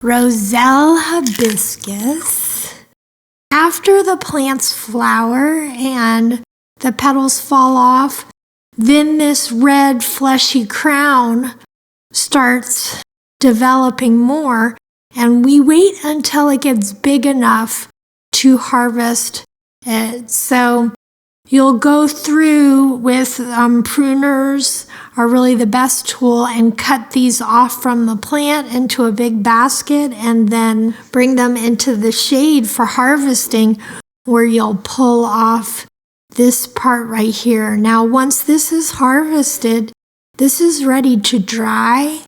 Roselle Hibiscus. After the plants flower and the petals fall off, then this red fleshy crown starts developing more, and we wait until it gets big enough to harvest it. So you'll go through with pruners are really the best tool and cut these off from the plant into a big basket and then bring them into the shade for harvesting, where you'll pull off this part right here. Now, once this is harvested, this is ready to dry,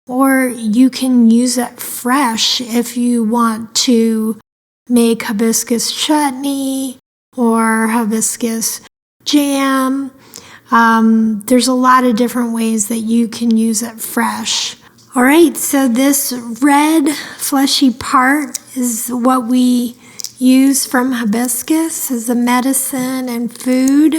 or you can use it fresh if you want to make hibiscus chutney or hibiscus jam. There's a lot of different ways that you can use it fresh. All right, so this red fleshy part is what we use from hibiscus as a medicine and food.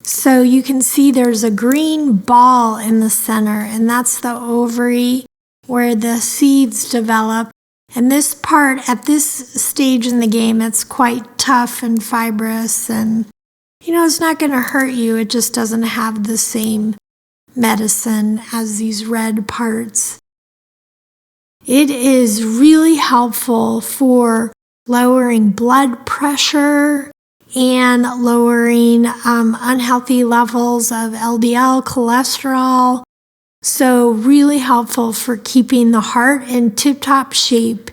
So you can see there's a green ball in the center, and that's the ovary where the seeds develop. And this part, at this stage in the game, it's quite tough and fibrous, and it's not going to hurt you. It just doesn't have the same medicine as these red parts. It is really helpful for lowering blood pressure and lowering unhealthy levels of LDL cholesterol. So really helpful for keeping the heart in tip-top shape